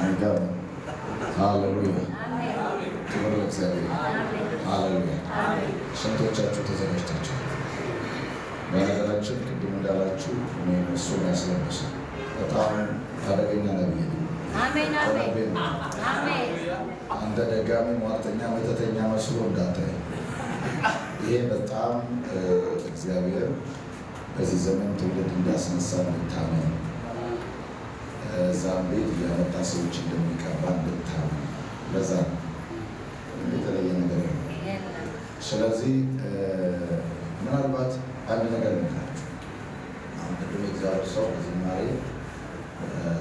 ነገር ሃሌሉያ ክብር ለእግዚአብሔር ሃሌሉያ። ስንቶቻችሁ ተዘጋጅታችሁ? በነገራችን ቅድም እንዳላችሁ እኔ እሱን ያስለበሰ በጣም አደገኛ ነብይ ነው። አንተ ደጋሚ ሟርተኛ መተተኛ መስሎ እንዳታይ። ይሄ በጣም እግዚአብሔር በዚህ ዘመን ትውልድ እንዳስነሳ እንድታመን እዛም ቤት እያመጣ ሰዎች እንደሚቀባ እንድታመን ለዛ የተለየ ነገር ነው። ስለዚህ ምናልባት አንድ ነገር ልንገራችሁ። አሁን ቅድም እግዚአብሔር ሰው በዝማሬ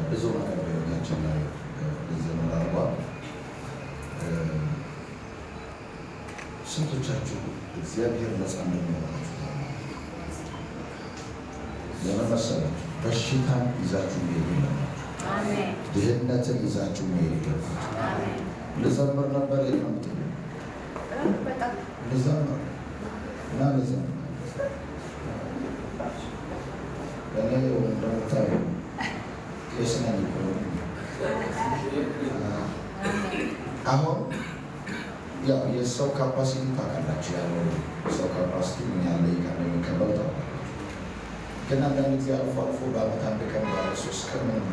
ብዙ ነገር በሕይወታችን ላይ ሊዘምር አድርጓል። ስንቶቻችሁ እግዚአብሔር ነፃ እንደሚያወጣችሁ ለምን መሰላችሁ? በሽታን ይዛችሁ መሄድ የለባችሁ። ድህነትን ይዛችሁ መሄድ የለባችሁ። ልዘምር ነበር የለምት ልዘምር እና ልዘምር እኔ እንደምታዩ ቄስ ነኝ እኮ። አሁን ያው የሰው ካፓሲቲ ታውቃላችሁ፣ ያለው ሰው ካፓሲቲ ምን ያለ ይካለ የሚቀበል ታውቃላችሁ። ግን አንዳንድ ጊዜ አልፎ አልፎ በዓመት አንድ ቀን ባለሶስት ቀን ምን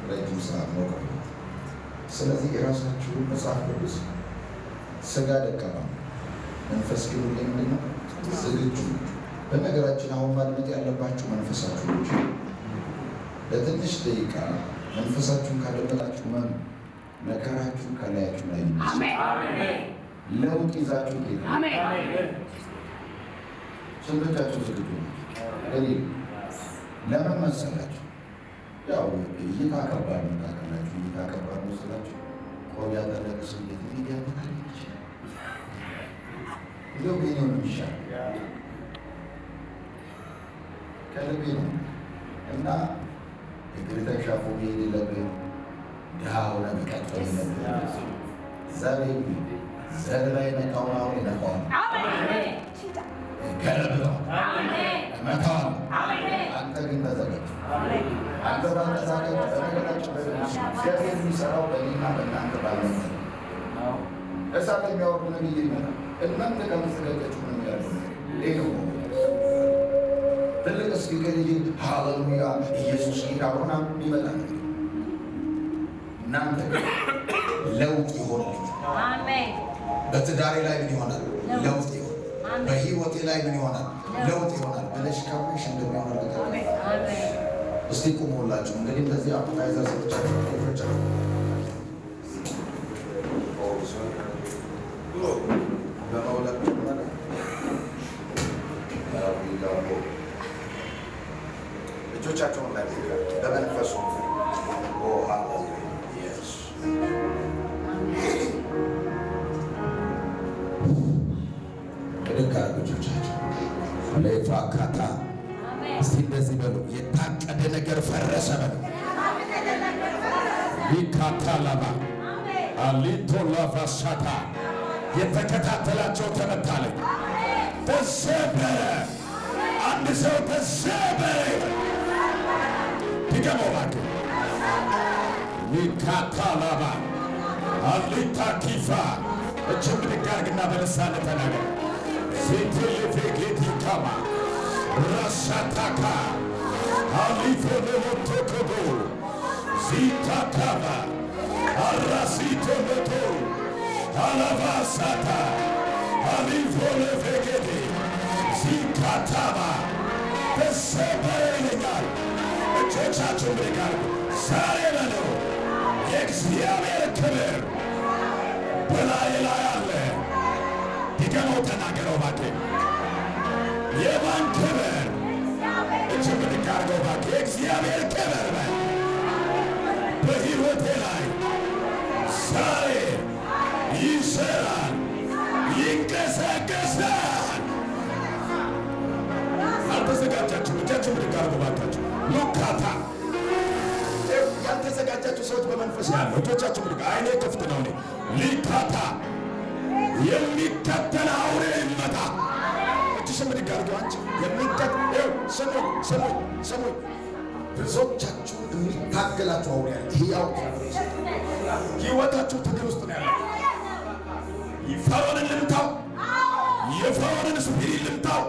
ረጅም ሰዓት ነው። ስለዚህ የራሳችሁን መጽሐፍ ቅዱስ ስጋ ደካማ መንፈስ ግን ምንድን ነው ዝግጁ። በነገራችን አሁን ማድመጥ ያለባችሁ መንፈሳችሁ ልጅ ለትንሽ ደቂቃ መንፈሳችሁን ካደመጣችሁ መከራችሁ ከላያችሁ ላይ ለውጥ ይዛችሁ ጌታ ስንቶቻችሁ ዝግጁ ለምን መሰላችሁ? ያው እይታ ከባድ ነው ታውቃላችሁ። እይታ ከባድ ነው ስላችሁ ቆዳ ያደረገ ሰው ሚዲያ ታል ይችላል ይኸው ግን ነው የሚሻል ከልቤ ነው እና እግር ተሻፎ የሌለብን ድሃ ሆነ መቀጠል የለብን። ዘር ላይ መጣውን አሁን ይነካዋል ገለብጠው መታዋል። አንተ ግን ተዘጋጅ። አንተ ባልተዘጋጅ በነገራችን እግዚአብሔር የሚሰራው በእኔና በእናንተ ባልመ እሳት የሚያወርዱ ነቢይ ይመጣል። እናንተ ከምትዘጋጃችሁ ነው ያለው። ይሄ ነው ትልቅ ስፒከር ይዤ ሃሌሉያ ኢየሱስ ጌታ ሆና ይመጣል። እናንተ ለውጥ ይሆናል። አሜን። በትዳሬ ላይ ምን ይሆናል? ለውጥ ይሆናል። በህይወቴ ላይ ምን ይሆናል? ለውጥ ይሆናል ብለሽ ካምሽ እንደሚሆን እርግጠኛ ነኝ። እስቲ ቁሙላችሁ። እንግዲህ እንደዚህ አፕታይዘር ሰጥቻችሁ ይፈጫል። በመውለድ እጆቻቸውን ላይ በመንፈሱ ለፋካታ እስቲ እንደዚህ በሉ። የታቀደ ነገር ፈረሰ በሉ። ሊካታላባ አሊቶ ላፋሻታ የተከታተላቸው ተመታለኝ። ተሰበረ። አንድ ሰው ተሰበረ። ድገመው እባክህ። ሊካታላባ አሊታ ኪፋ እጅም ብድግ አድርግና በልሳን ተናገር። ሴቴሌፌጌቲካማ ራሳታካ አሊፎኔሞቶኮቦ ዚታካማ አራሲቶመቶ አላባሳታ አሊፎኔፌጌቴ ዚካታማ ተሰበረ ይለኛል። እጆቻቸው ብድጋር ዛሬ በለው የእግዚአብሔር ክብር በላይ ላይ አለ። ድገመው ተናገረው እባክህ። የማን ክብር? እጅ ብድግ አድርገው እባክህ። የእግዚአብሔር ክብር በሕይወቴ ላይ ዛሬ ይሰራል፣ ይንቀሳቀሳል። አልተዘጋጃችሁ? እጃችሁ ብድግ አድርገው እባካችሁ። ሉካታ ያልተዘጋጃችሁ ሰዎች በመንፈስ ያለው እጆቻችሁ ብድግ። አይኔ ክፍት ነው። ሊካታ የሚከተል አውሬ ይመጣ። እጅሽን ብድግ አድርጊው። አንቺ የሚከተል ስሙኝ ብዙዎቻችሁ የሚታገላችሁ አሁን ያለ ሕያው ሕይወታችሁ ትግል ውስጥ ነው ያለው። ፈርዖንን ልምታው፣ የፈርዖንን ስፒሪት ልምታው፣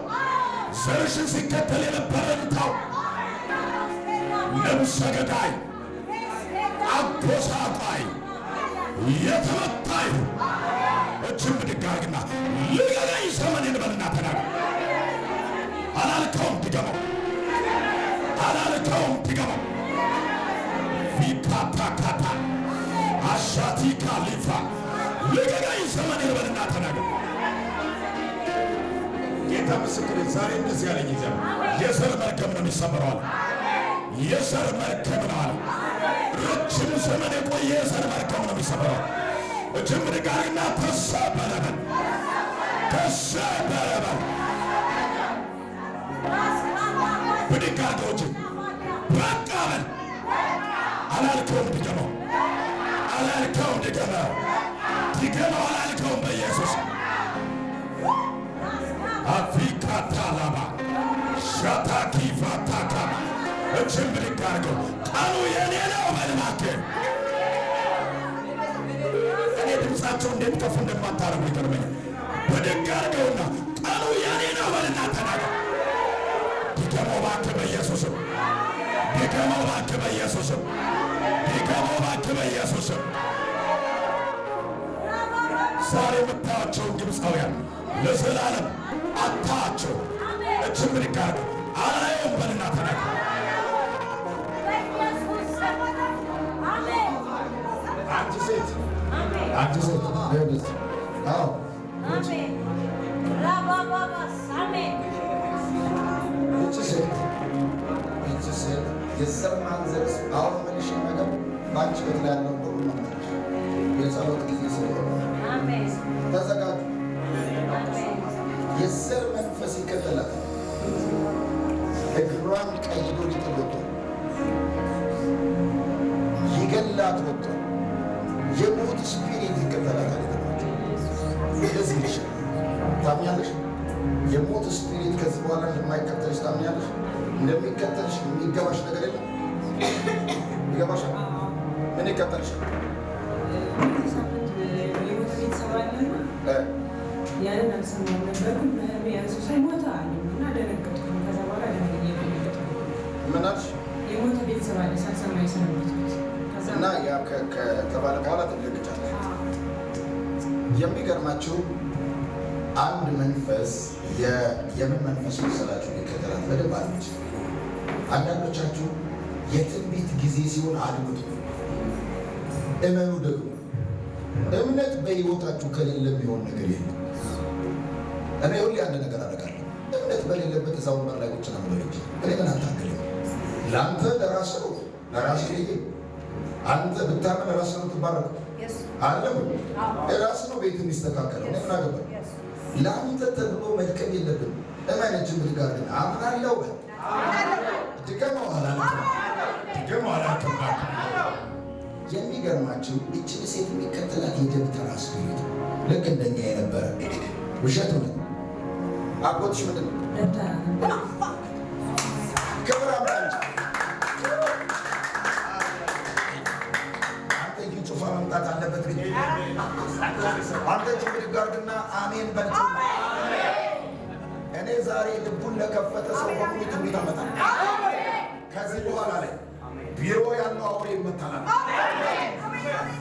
ዘርሽን ሲከተል የነበረ ልምታው፣ ነብሰ ገዳይ አጎሳቋይ የተመታይ እጅም ብድግ አድርግና ልቀቀኝ ዘመኔን በልና ተናገር። አላልከውም ድገመው፣ አላልከውም ድገመው። ቪፓታካታ አሻቲካ ሊፋ ልቀቀኝ ዘመኔን በልና ተናገር። ጌታ ምስክሬ ዛሬ እንደዚህ ያለኝ ይዘም የዘር መርገም ነው የሚሰበረዋል። የዘር መርገም ነው አለ። ረጅም ዘመን የቆየ የዘር መርገም ነው የሚሰበረው። እጅም ብድግ አድርግና ተሰበረ በል፣ ተሰበረ በል። ብድግ አድርገው እጅም በቃ በል። አላልከውም ድገመው፣ አላልከውም ድገመው፣ ድገመው አላልከውም በኢየሱስ አፊካታላባ ሻታኪፋታካ እጅም ብድግ አድርገው ቀኑ የኔ ነው በል እባክህ። እኔ ድምፃቸው እንዴት ከፍ እንደማታረጉ ይገርመኛል። ብድግ አድርገውና ቀኑ የኔ ነው በልና ተናገር። ድገመው እባክህ በኢየሱስም፣ ድገመው እባክህ በኢየሱስም፣ ድገመው እባክህ በኢየሱስም። ዛሬ የምታያቸውን ግብፃውያን ለዘላለም አታቸው። እጅም ብድግ አድርገው አላየውም በልና ተናገር። አንቺ ሴት አንቺ ሴት ለደስ አዎ አሜን ራባባባስ አሜን። እቺ ሴት የዘር ማንዘርስ አሁን መልሽ ነገር ባንቺ ቤት ላይ ያለው ሁሉ ማለት የጸሎት ጊዜ ስለሆነ አሜን ተዘጋጁ። የዘር መንፈስ ይከተላል። እግሯን ቀይዶ ሊጥሎት ይገላት ወጥቶ የሞት ስፒሪት ይከተላታል። እንደዚህ ልሽ ታምኛለሽ? የሞት ስፒሪት ከዚህ በኋላ እንደማይከተልሽ ታምኛለሽ? እንደሚከተልሽ የሚገባሽ ነገር የለም። ይገባሻል? ምን ይከተልሽ? ያንን አልሰማሁም ነበር። ያንሱ ሞተ አሉ እና ደነገጥኩ። ከዛ በኋላ ምን አልሽ? የሞተ ቤተሰብ አለ ሳልሰማ የሰነበትኩት እና ያ ከተባለ በኋላ ትደነግጫለሽ። የሚገርማችሁ አንድ መንፈስ የምን መንፈስ መሰላችሁ? ሊከተላት በደንብ አለች። አንዳንዶቻችሁ የትንቢት ጊዜ ሲሆን አድምጡ፣ እመኑ። ደግሞ እምነት በሕይወታችሁ ከሌለ የሚሆን ነገር የለም። እኔ ሁሌ አንድ ነገር አደርጋለሁ። እምነት በሌለበት እዛው ወንበር ላይ ቁጭ ነው የምለው እንጂ እኔ ምን አታገለኝ። ለአንተ ለራስህ ነው ለራስህ ልዬ አንተ ብታመን ራስህ ነው ትባረክ አለም ራስህ ነው ቤት የሚስተካከለው። እኔ ምን አገባኝ? ለአንተ ተብሎ መድከም የለብን። እመነችን ብድጋር ግን አምናለሁ በል ድገመው አላልክም። የሚገርማችሁ እችን ሴት የሚከተላት የደብተራ ስፒሪት ልክ እንደኛ የነበረ ውሸት ነው። አጎትሽ ምንድን ነው? ክብር አምጣንጭ አንተ እጅ ጩፋ መምጣት አለበት። ግን አንተ እጅ ብድጋርግና አሜን በልጭ። እኔ ዛሬ ልቡን ለከፈተ ሰው በሙሉ ትንቢት አመጣለሁ። ከዚህ በኋላ ላይ ቢሮ ያለው አውሬ ይመታል።